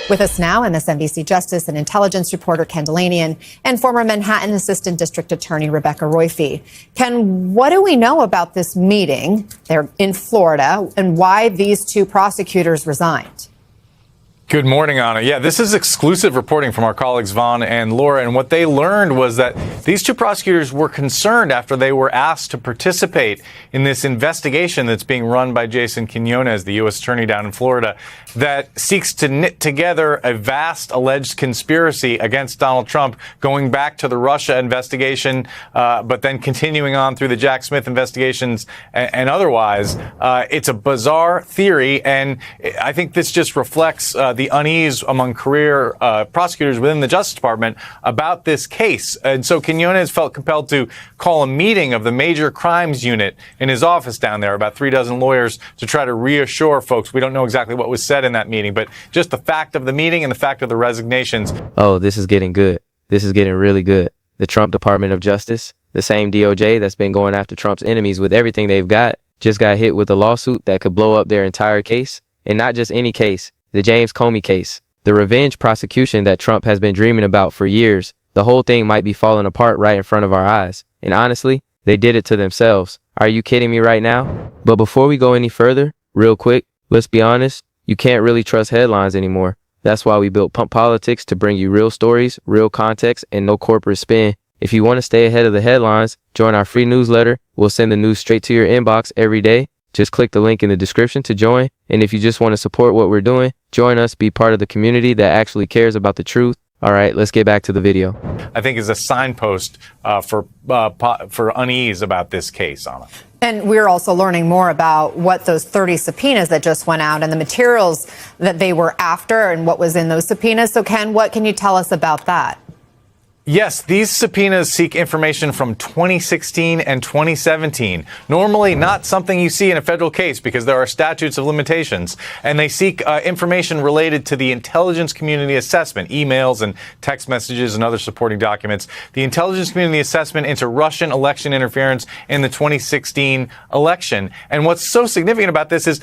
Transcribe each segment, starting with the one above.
With us now, MSNBC Justice and Intelligence reporter Ken Delanian and former Manhattan Assistant District Attorney Rebecca Roiphe. Ken, what do we know about this meeting there in Florida and why these two prosecutors resigned? Good morning, Anna. Yeah, this is exclusive reporting from our colleagues Vaughn and Laura. And what they learned was that these two prosecutors were concerned after they were asked to participate in this investigation that's being run by Jason Quinones, the U.S. attorney down in Florida, that seeks to knit together a vast alleged conspiracy against Donald Trump, going back to the Russia investigation, but then continuing on through the Jack Smith investigations and otherwise. It's a bizarre theory, and I think this just reflects the unease among career prosecutors within the Justice Department about this case. And so Quinones felt compelled to call a meeting of the major crimes unit in his office down there, about 36 lawyers, to try to reassure folks. We don't know exactly what was said in that meeting, but just the fact of the meeting and the fact of the resignations. Oh, this is getting good. This is getting really good. The Trump Department of Justice, the same DOJ that's been going after Trump's enemies with everything they've got, just got hit with a lawsuit that could blow up their entire case. And not just any case. The James Comey case, the revenge prosecution that Trump has been dreaming about for years. The whole thing might be falling apart right in front of our eyes. And honestly, they did it to themselves. Are you kidding me right now? But before we go any further, real quick, let's be honest, you can't really trust headlines anymore. That's why we built Pump Politics to bring you real stories, real context, and no corporate spin. If you want to stay ahead of the headlines, join our free newsletter. We'll send the news straight to your inbox every day. Just click the link in the description to join. And if you just want to support what we're doing, join us, be part of the community that actually cares about the truth. All right, let's get back to the video. I think is a signpost for unease about this case, Anna. And we're also learning more about what those 30 subpoenas that just went out and the materials that they were after and what was in those subpoenas. So, Ken, what can you tell us about that? Yes, these subpoenas seek information from 2016 and 2017. Normally not something you see in a federal case because there are statutes of limitations. And they seek information related to the intelligence community assessment, emails and text messages and other supporting documents. The intelligence community assessment into Russian election interference in the 2016 election. And what's so significant about this is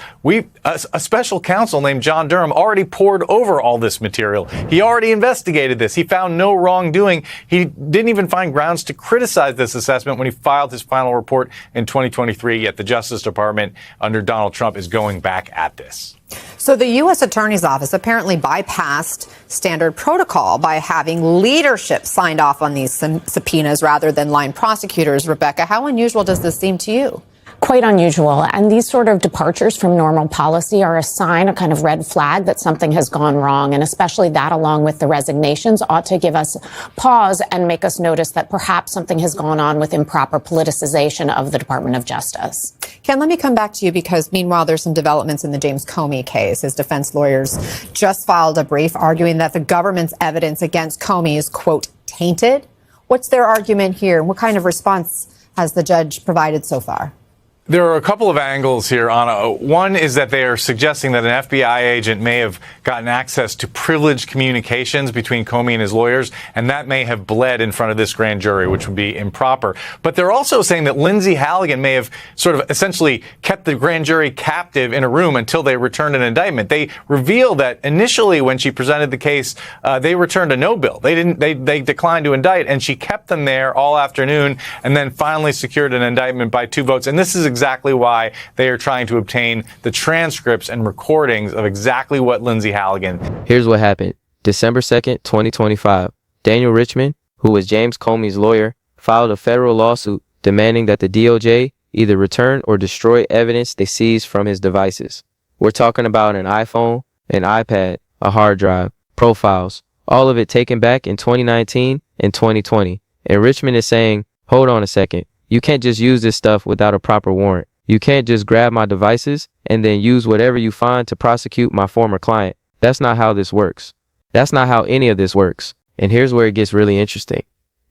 a special counsel named John Durham already pored over all this material. He already investigated this. He found no wrongdoing. He didn't even find grounds to criticize this assessment when he filed his final report in 2023, yet the Justice Department under Donald Trump is going back at this. So the U.S. Attorney's Office apparently bypassed standard protocol by having leadership signed off on these subpoenas rather than line prosecutors. Rebecca, how unusual does this seem to you? Quite unusual. And these sort of departures from normal policy are a sign, a kind of red flag that something has gone wrong. And especially that, along with the resignations, ought to give us pause and make us notice that perhaps something has gone on with improper politicization of the Department of Justice. Ken, let me come back to you because meanwhile, there's some developments in the James Comey case. His defense lawyers just filed a brief arguing that the government's evidence against Comey is, quote, tainted. What's their argument here? What kind of response has the judge provided so far? There are a couple of angles here, Anna. One is that they are suggesting that an FBI agent may have gotten access to privileged communications between Comey and his lawyers, and that may have bled in front of this grand jury, which would be improper. But they're also saying that Lindsay Halligan may have sort of essentially kept the grand jury captive in a room until they returned an indictment. They reveal that initially when she presented the case, they returned a no bill. They declined to indict, and she kept them there all afternoon and then finally secured an indictment by 2 votes. And this is exactly why they are trying to obtain the transcripts and recordings of exactly what Lindsay Halligan. Here's what happened. December 2nd, 2025. Daniel Richman, who was James Comey's lawyer, filed a federal lawsuit demanding that the DOJ either return or destroy evidence they seized from his devices. We're talking about an iPhone, an iPad, a hard drive, profiles, all of it taken back in 2019 and 2020. And Richman is saying, hold on a second. You can't just use this stuff without a proper warrant. You can't just grab my devices and then use whatever you find to prosecute my former client. That's not how this works. That's not how any of this works. And here's where it gets really interesting.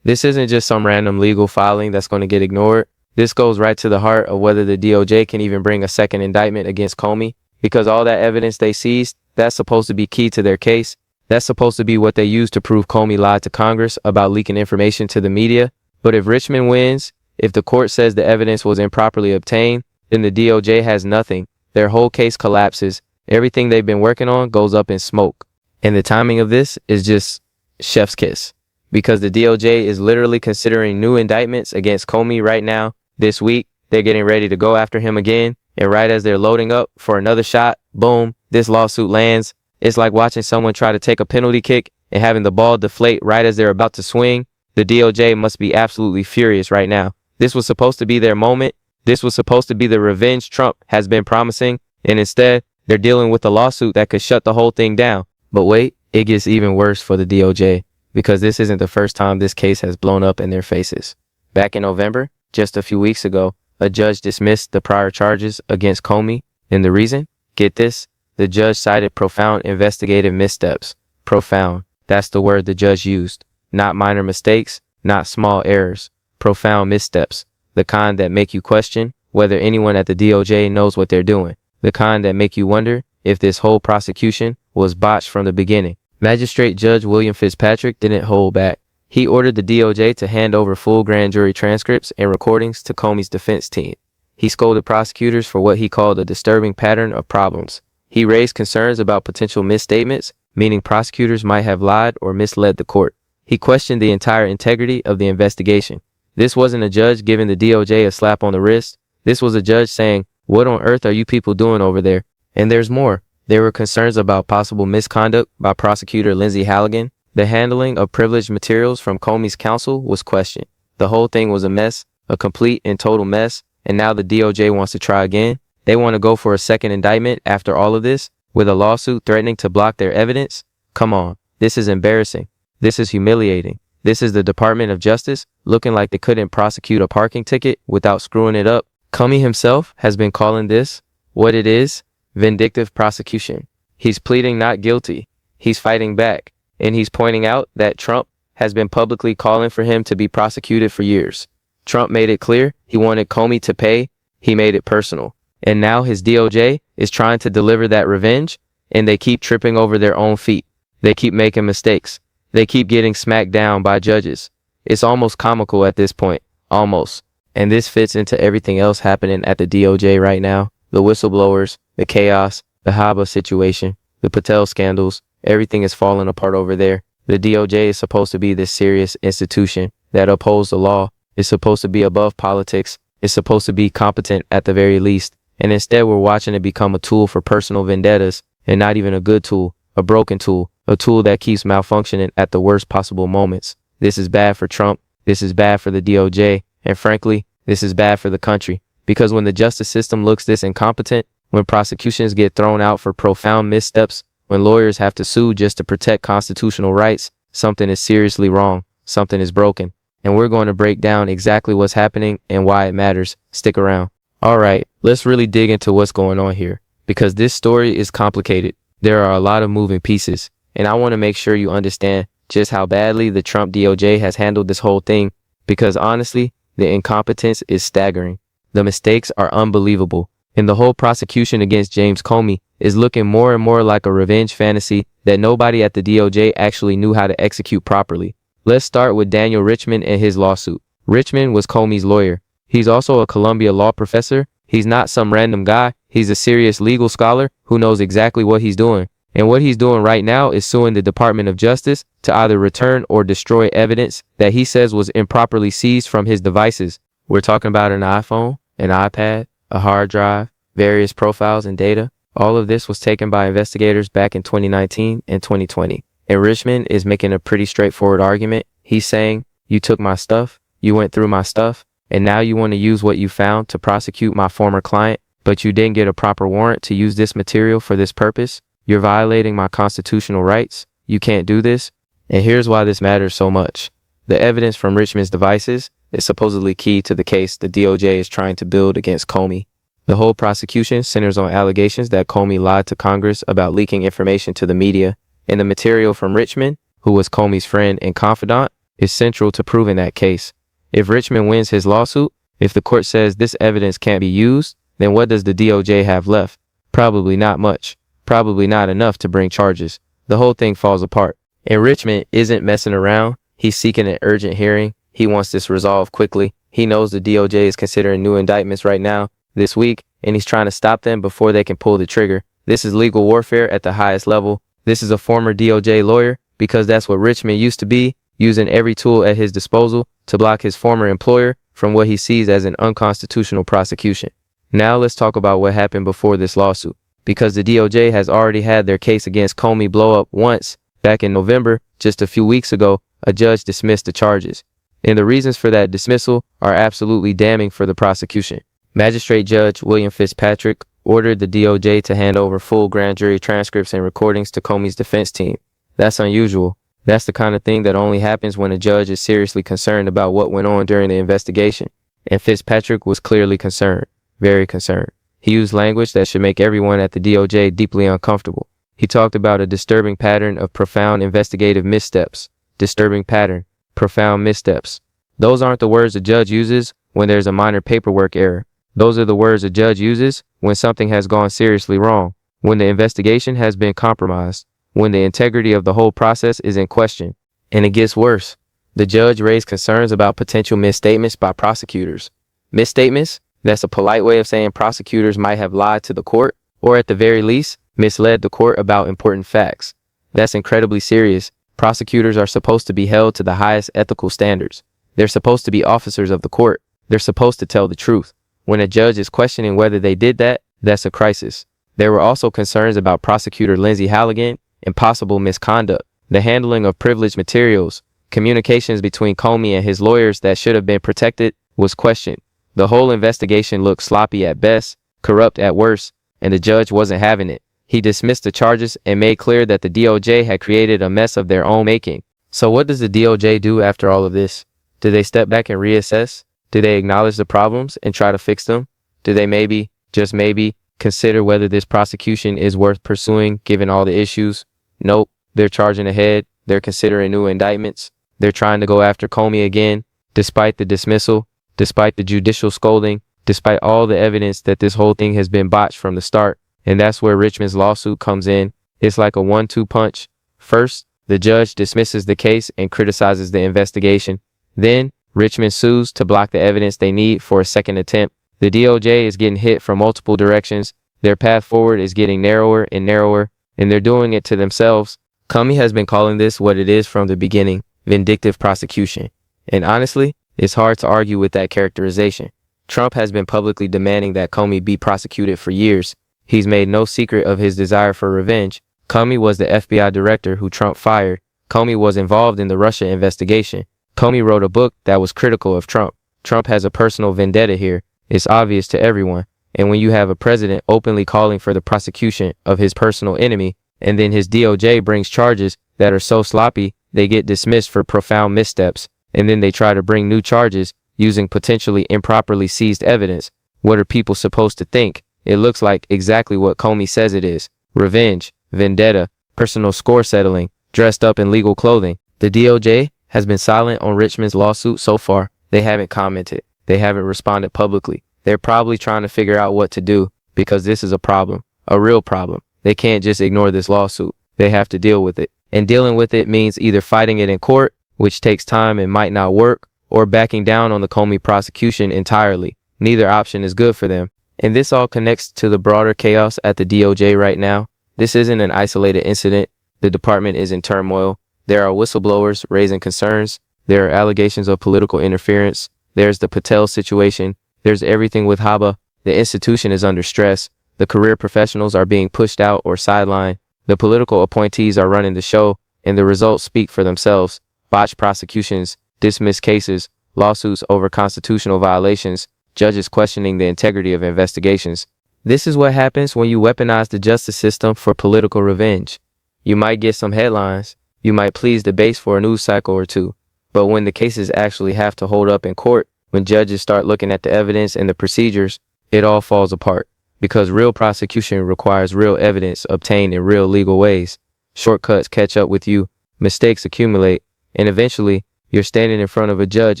This isn't just some random legal filing that's going to get ignored. This goes right to the heart of whether the DOJ can even bring a second indictment against Comey, because all that evidence they seized, that's supposed to be key to their case. That's supposed to be what they use to prove Comey lied to Congress about leaking information to the media. But if Richman wins, if the court says the evidence was improperly obtained, then the DOJ has nothing. Their whole case collapses. Everything they've been working on goes up in smoke. And the timing of this is just chef's kiss, because the DOJ is literally considering new indictments against Comey right now. This week, they're getting ready to go after him again. And right as they're loading up for another shot, boom, this lawsuit lands. It's like watching someone try to take a penalty kick and having the ball deflate right as they're about to swing. The DOJ must be absolutely furious right now. This was supposed to be their moment. This was supposed to be the revenge Trump has been promising. And instead, they're dealing with a lawsuit that could shut the whole thing down. But wait, it gets even worse for the DOJ, because this isn't the first time this case has blown up in their faces. Back in November, just a few weeks ago, a judge dismissed the prior charges against Comey. And the reason? Get this, the judge cited profound investigative missteps. Profound. That's the word the judge used. Not minor mistakes, not small errors. Profound missteps. The kind that make you question whether anyone at the DOJ knows what they're doing. The kind that make you wonder if this whole prosecution was botched from the beginning. Magistrate Judge William Fitzpatrick didn't hold back. He ordered the DOJ to hand over full grand jury transcripts and recordings to Comey's defense team. He scolded prosecutors for what he called a disturbing pattern of problems. He raised concerns about potential misstatements, meaning prosecutors might have lied or misled the court. He questioned the entire integrity of the investigation. This wasn't a judge giving the DOJ a slap on the wrist. This was a judge saying, "What on earth are you people doing over there?" And there's more. There were concerns about possible misconduct by prosecutor Lindsay Halligan. The handling of privileged materials from Comey's counsel was questioned. The whole thing was a mess, a complete and total mess, and now the DOJ wants to try again. They want to go for a second indictment after all of this, with a lawsuit threatening to block their evidence. Come on, this is embarrassing. This is humiliating. This is the Department of Justice looking like they couldn't prosecute a parking ticket without screwing it up. Comey himself has been calling this what it is: vindictive prosecution. He's pleading not guilty. He's fighting back. And he's pointing out that Trump has been publicly calling for him to be prosecuted for years. Trump made it clear he wanted Comey to pay. He made it personal. And now his DOJ is trying to deliver that revenge, and they keep tripping over their own feet. They keep making mistakes. They keep getting smacked down by judges. It's almost comical at this point. Almost. And this fits into everything else happening at the DOJ right now. The whistleblowers, the chaos, the Haba situation, the Patel scandals. Everything is falling apart over there. The DOJ is supposed to be this serious institution that upholds the law. It's supposed to be above politics. It's supposed to be competent at the very least. And instead, we're watching it become a tool for personal vendettas, and not even a good tool, a broken tool, a tool that keeps malfunctioning at the worst possible moments. This is bad for Trump. This is bad for the DOJ. And frankly, this is bad for the country. Because when the justice system looks this incompetent, when prosecutions get thrown out for profound missteps, when lawyers have to sue just to protect constitutional rights, something is seriously wrong. Something is broken. And we're going to break down exactly what's happening and why it matters. Stick around. All right, let's really dig into what's going on here, because this story is complicated. There are a lot of moving pieces, and I want to make sure you understand just how badly the Trump DOJ has handled this whole thing, because honestly, the incompetence is staggering. The mistakes are unbelievable, and the whole prosecution against James Comey is looking more and more like a revenge fantasy that nobody at the DOJ actually knew how to execute properly. Let's start with Daniel Richman and his lawsuit. Richman was Comey's lawyer. He's also a Columbia law professor. He's not some random guy. He's a serious legal scholar who knows exactly what he's doing. And what he's doing right now is suing the Department of Justice to either return or destroy evidence that he says was improperly seized from his devices. We're talking about an iPhone, an iPad, a hard drive, various profiles and data. All of this was taken by investigators back in 2019 and 2020. And Richman is making a pretty straightforward argument. He's saying, you took my stuff, you went through my stuff, and now you want to use what you found to prosecute my former client, but you didn't get a proper warrant to use this material for this purpose. You're violating my constitutional rights. You can't do this. And here's why this matters so much. The evidence from Richman's devices is supposedly key to the case the DOJ is trying to build against Comey. The whole prosecution centers on allegations that Comey lied to Congress about leaking information to the media, and the material from Richman, who was Comey's friend and confidant, is central to proving that case. If Richman wins his lawsuit, if the court says this evidence can't be used, then what does the DOJ have left? Probably not much. Probably not enough to bring charges. The whole thing falls apart. And Richman isn't messing around. He's seeking an urgent hearing. He wants this resolved quickly. He knows the DOJ is considering new indictments right now, this week, and he's trying to stop them before they can pull the trigger. This is legal warfare at the highest level, This is a former DOJ lawyer because that's what Richmond used to be, using every tool at his disposal to block his former employer from what he sees as an unconstitutional prosecution. Now let's talk about what happened before this lawsuit, because the DOJ has already had their case against Comey blow up once. Back in November, just a few weeks ago, a judge dismissed the charges. And the reasons for that dismissal are absolutely damning for the prosecution. Magistrate Judge William Fitzpatrick ordered the DOJ to hand over full grand jury transcripts and recordings to Comey's defense team. That's unusual. That's the kind of thing that only happens when a judge is seriously concerned about what went on during the investigation. And Fitzpatrick was clearly concerned, very concerned. He used language that should make everyone at the DOJ deeply uncomfortable. He talked about a disturbing pattern of profound investigative missteps. Disturbing pattern, profound missteps. Those aren't the words a judge uses when there's a minor paperwork error. Those are the words a judge uses when something has gone seriously wrong, when the investigation has been compromised, when the integrity of the whole process is in question. And it gets worse. The judge raised concerns about potential misstatements by prosecutors. Misstatements? That's a polite way of saying prosecutors might have lied to the court, or at the very least, misled the court about important facts. That's incredibly serious. Prosecutors are supposed to be held to the highest ethical standards. They're supposed to be officers of the court. They're supposed to tell the truth. When a judge is questioning whether they did that, that's a crisis. There were also concerns about prosecutor Lindsay Halligan and possible misconduct, the handling of privileged materials, communications between Comey and his lawyers that should have been protected was questioned. The whole investigation looked sloppy at best, corrupt at worst, and the judge wasn't having it. He dismissed the charges and made clear that the DOJ had created a mess of their own making. So what does the DOJ do after all of this? Do they step back and reassess? Do they acknowledge the problems and try to fix them? Do they maybe, just maybe, consider whether this prosecution is worth pursuing given all the issues? Nope. They're charging ahead. They're considering new indictments. They're trying to go after Comey again, despite the dismissal, despite the judicial scolding, despite all the evidence that this whole thing has been botched from the start. And that's where Richmond's lawsuit comes in. It's like a 1-2 punch. First, the judge dismisses the case and criticizes the investigation. Then, Richmond sues to block the evidence they need for a second attempt. The DOJ is getting hit from multiple directions. Their path forward is getting narrower and narrower, and they're doing it to themselves. Comey has been calling this what it is from the beginning, vindictive prosecution. And honestly, it's hard to argue with that characterization. Trump has been publicly demanding that Comey be prosecuted for years. He's made no secret of his desire for revenge. Comey was the FBI director who Trump fired. Comey was involved in the Russia investigation. Comey wrote a book that was critical of Trump. Trump has a personal vendetta here. It's obvious to everyone. And when you have a president openly calling for the prosecution of his personal enemy, and then his DOJ brings charges that are so sloppy they get dismissed for profound missteps, and then they try to bring new charges using potentially improperly seized evidence, what are people supposed to think? It looks like exactly what Comey says it is. Revenge, vendetta, personal score settling, dressed up in legal clothing. The DOJ has been silent on Richmond's lawsuit so far. They haven't commented. They haven't responded publicly. They're probably trying to figure out what to do because this is a problem, a real problem. They can't just ignore this lawsuit. They have to deal with it. And dealing with it means either fighting it in court, which takes time and might not work, or backing down on the Comey prosecution entirely. Neither option is good for them. And this all connects to the broader chaos at the DOJ right now. This isn't an isolated incident. The department is in turmoil. There are whistleblowers raising concerns. There are allegations of political interference. There's the Patel situation. There's everything with Haba. The institution is under stress. The career professionals are being pushed out or sidelined. The political appointees are running the show, and the results speak for themselves. Botched prosecutions, dismissed cases, lawsuits over constitutional violations, judges questioning the integrity of investigations. This is what happens when you weaponize the justice system for political revenge. You might get some headlines. You might please the base for a news cycle or two. But when the cases actually have to hold up in court, when judges start looking at the evidence and the procedures, it all falls apart. Because real prosecution requires real evidence obtained in real legal ways. Shortcuts catch up with you, mistakes accumulate, and eventually, you're standing in front of a judge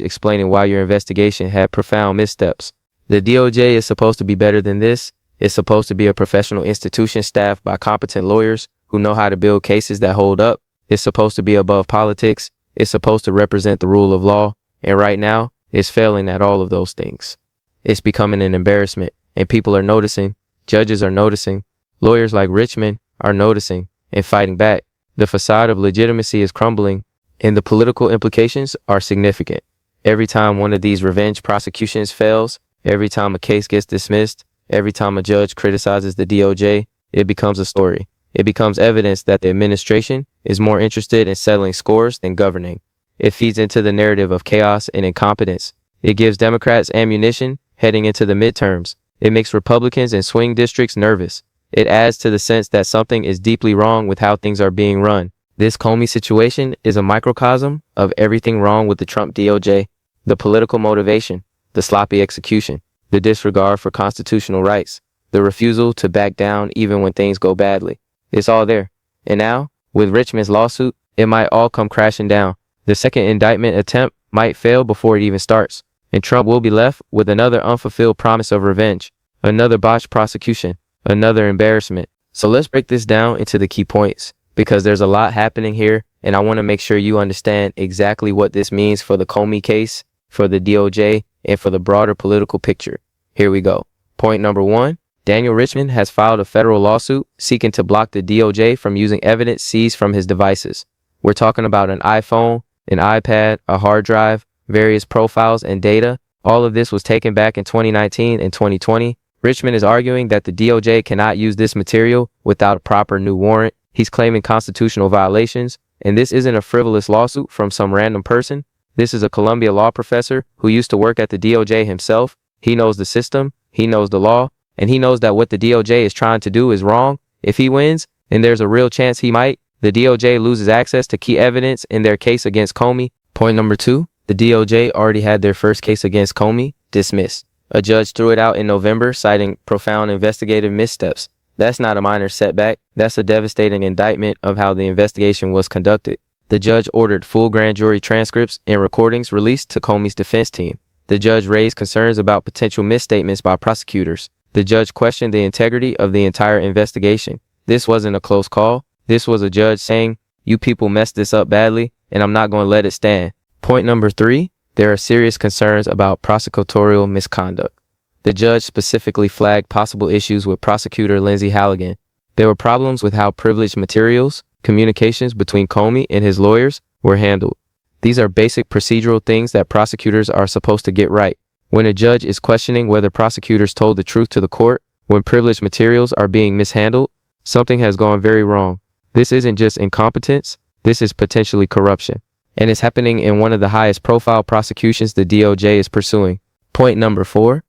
explaining why your investigation had profound missteps. The DOJ is supposed to be better than this. It's supposed to be a professional institution staffed by competent lawyers who know how to build cases that hold up. It's supposed to be above politics. It's supposed to represent the rule of law. And right now, it's failing at all of those things. It's becoming an embarrassment, and people are noticing. Judges are noticing. Lawyers like Richmond are noticing. and fighting back. The facade of legitimacy is crumbling, and the political implications are significant. Every time one of these revenge prosecutions fails, every time a case gets dismissed, every time a judge criticizes the DOJ, it becomes a story. It becomes evidence that the administration is more interested in settling scores than governing. It feeds into the narrative of chaos and incompetence. It gives Democrats ammunition heading into the midterms. It makes Republicans in swing districts nervous. It adds to the sense that something is deeply wrong with how things are being run. This Comey situation is a microcosm of everything wrong with the Trump DOJ. The political motivation, the sloppy execution, the disregard for constitutional rights, the refusal to back down even when things go badly. It's all there. And now, with Richmond's lawsuit, it might all come crashing down. The second indictment attempt might fail before it even starts, and Trump will be left with another unfulfilled promise of revenge, another botched prosecution, another embarrassment. So let's break this down into the key points, because there's a lot happening here, and I want to make sure you understand exactly what this means for the Comey case, for the DOJ, and for the broader political picture. Here we go. Point number 1. Daniel Richmond has filed a federal lawsuit seeking to block the DOJ from using evidence seized from his devices. We're talking about an iPhone, an iPad, a hard drive, various profiles and data. All of this was taken back in 2019 and 2020. Richmond is arguing that the DOJ cannot use this material without a proper new warrant. He's claiming constitutional violations, and this isn't a frivolous lawsuit from some random person. This is a Columbia law professor who used to work at the DOJ himself. He knows the system, he knows the law, and he knows that what the DOJ is trying to do is wrong. If he wins, and there's a real chance he might, the DOJ loses access to key evidence in their case against Comey. Point number 2, the DOJ already had their first case against Comey dismissed. A judge threw it out in November, citing profound investigative missteps. That's not a minor setback. That's a devastating indictment of how the investigation was conducted. The judge ordered full grand jury transcripts and recordings released to Comey's defense team. The judge raised concerns about potential misstatements by prosecutors. The judge questioned the integrity of the entire investigation. This wasn't a close call. This was a judge saying, "You people messed this up badly, and I'm not going to let it stand." Point number 3, there are serious concerns about prosecutorial misconduct. The judge specifically flagged possible issues with prosecutor Lindsay Halligan. There were problems with how privileged materials, communications between Comey and his lawyers, were handled. These are basic procedural things that prosecutors are supposed to get right. When a judge is questioning whether prosecutors told the truth to the court, when privileged materials are being mishandled, something has gone very wrong. This isn't just incompetence, this is potentially corruption. And it's happening in one of the highest profile prosecutions the DOJ is pursuing. Point number 4.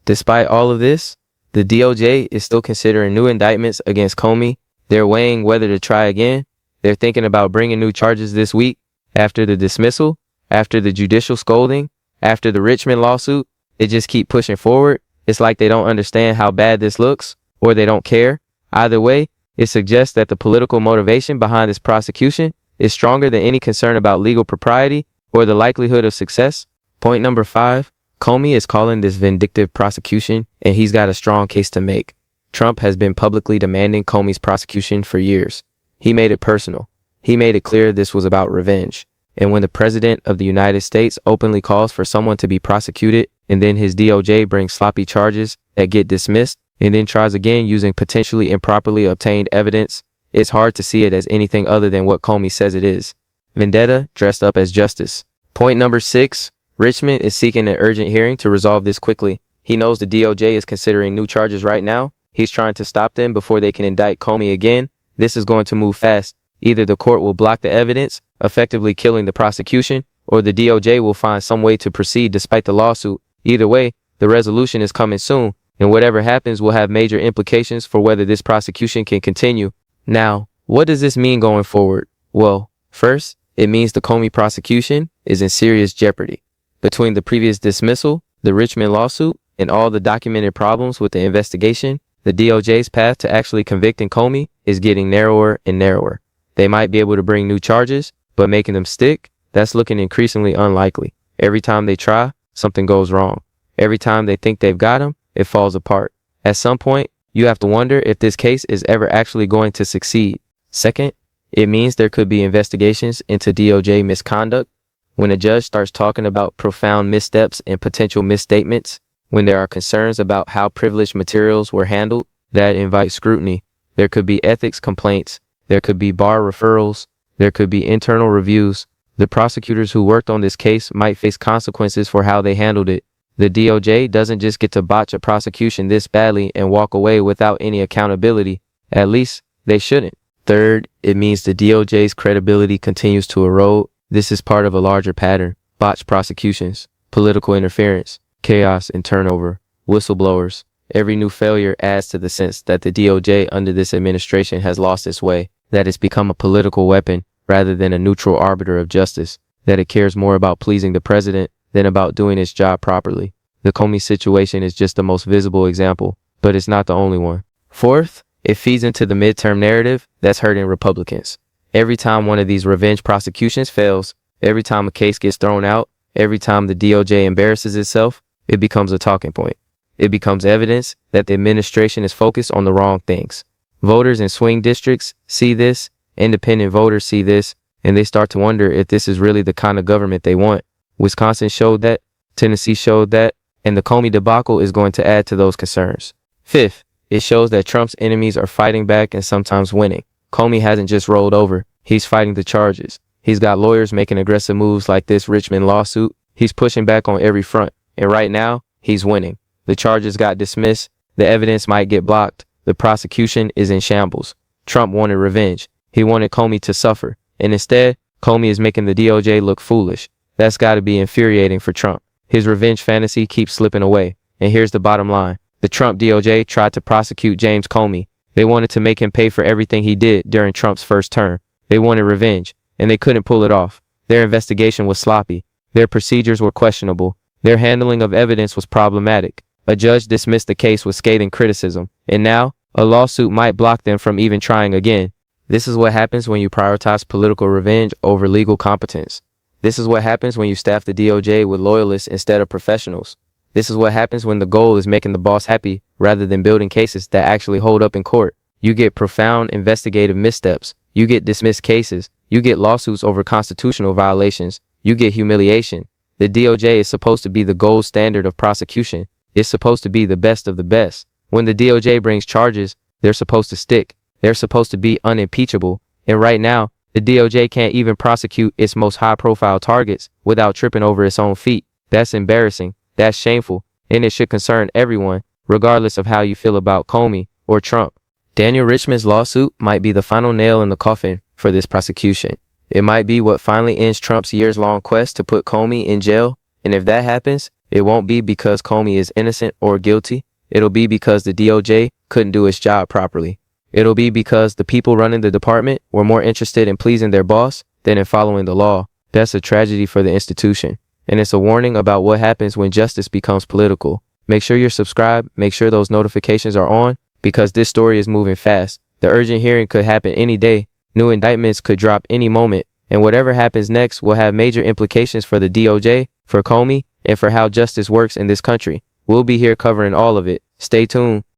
Despite all of this, the DOJ is still considering new indictments against Comey. They're weighing whether to try again. They're thinking about bringing new charges this week, after the dismissal, after the judicial scolding, after the Richmond lawsuit. They just keep pushing forward. It's like they don't understand how bad this looks, or they don't care. Either way, it suggests that the political motivation behind this prosecution is stronger than any concern about legal propriety or the likelihood of success. Point number 5, Comey is calling this vindictive prosecution, and he's got a strong case to make. Trump has been publicly demanding Comey's prosecution for years. He made it personal. He made it clear this was about revenge. And when the president of the United States openly calls for someone to be prosecuted, and then his DOJ brings sloppy charges that get dismissed, and then tries again using potentially improperly obtained evidence, it's hard to see it as anything other than what Comey says it is. Vendetta dressed up as justice. Point number 6, Richmond is seeking an urgent hearing to resolve this quickly. He knows the DOJ is considering new charges right now. He's trying to stop them before they can indict Comey again. This is going to move fast. Either the court will block the evidence, effectively killing the prosecution, or the DOJ will find some way to proceed despite the lawsuit. Either way, the resolution is coming soon, and whatever happens will have major implications for whether this prosecution can continue. Now, what does this mean going forward? Well, first, it means the Comey prosecution is in serious jeopardy. Between the previous dismissal, the Richmond lawsuit, and all the documented problems with the investigation, the DOJ's path to actually convicting Comey is getting narrower and narrower. They might be able to bring new charges, but making them stick, that's looking increasingly unlikely. Every time they try, something goes wrong. Every time they think they've got him, it falls apart. At some point, you have to wonder if this case is ever actually going to succeed. Second, it means there could be investigations into DOJ misconduct. When a judge starts talking about profound missteps and potential misstatements, when there are concerns about how privileged materials were handled, that invite scrutiny. There could be ethics complaints, There could be bar referrals. There could be internal reviews. The prosecutors who worked on this case might face consequences for how they handled it. The DOJ doesn't just get to botch a prosecution this badly and walk away without any accountability. At least, they shouldn't. Third, it means the DOJ's credibility continues to erode. This is part of a larger pattern. Botched prosecutions, political interference, chaos and turnover, whistleblowers. Every new failure adds to the sense that the DOJ under this administration has lost its way, that it's become a political weapon rather than a neutral arbiter of justice, that it cares more about pleasing the president than about doing its job properly. The Comey situation is just the most visible example, but it's not the only one. Fourth, it feeds into the midterm narrative that's hurting Republicans. Every time one of these revenge prosecutions fails, every time a case gets thrown out, every time the DOJ embarrasses itself, it becomes a talking point. It becomes evidence that the administration is focused on the wrong things. Voters in swing districts see this, independent voters see this, and they start to wonder if this is really the kind of government they want. Wisconsin showed that, Tennessee showed that, and the Comey debacle is going to add to those concerns. Fifth, it shows that Trump's enemies are fighting back and sometimes winning. Comey hasn't just rolled over, he's fighting the charges. He's got lawyers making aggressive moves like this Richmond lawsuit. He's pushing back on every front, and right now, he's winning. The charges got dismissed, the evidence might get blocked, the prosecution is in shambles. Trump wanted revenge. He wanted Comey to suffer, and instead, Comey is making the DOJ look foolish. That's got to be infuriating for Trump. His revenge fantasy keeps slipping away, and here's the bottom line. The Trump DOJ tried to prosecute James Comey. They wanted to make him pay for everything he did during Trump's first term. They wanted revenge, and they couldn't pull it off. Their investigation was sloppy. Their procedures were questionable. Their handling of evidence was problematic. A judge dismissed the case with scathing criticism, and now, a lawsuit might block them from even trying again. This is what happens when you prioritize political revenge over legal competence. This is what happens when you staff the DOJ with loyalists instead of professionals. This is what happens when the goal is making the boss happy rather than building cases that actually hold up in court. You get profound investigative missteps. You get dismissed cases. You get lawsuits over constitutional violations. You get humiliation. The DOJ is supposed to be the gold standard of prosecution. It's supposed to be the best of the best. When the DOJ brings charges, they're supposed to stick. They're supposed to be unimpeachable. And right now, the DOJ can't even prosecute its most high-profile targets without tripping over its own feet. That's embarrassing. That's shameful. And it should concern everyone, regardless of how you feel about Comey or Trump. Daniel Richman's lawsuit might be the final nail in the coffin for this prosecution. It might be what finally ends Trump's years-long quest to put Comey in jail. And if that happens, it won't be because Comey is innocent or guilty. It'll be because the DOJ couldn't do its job properly. It'll be because the people running the department were more interested in pleasing their boss than in following the law. That's a tragedy for the institution. And it's a warning about what happens when justice becomes political. Make sure you're subscribed. Make sure those notifications are on, because this story is moving fast. The urgent hearing could happen any day. New indictments could drop any moment. And whatever happens next will have major implications for the DOJ, for Comey, and for how justice works in this country. We'll be here covering all of it. Stay tuned.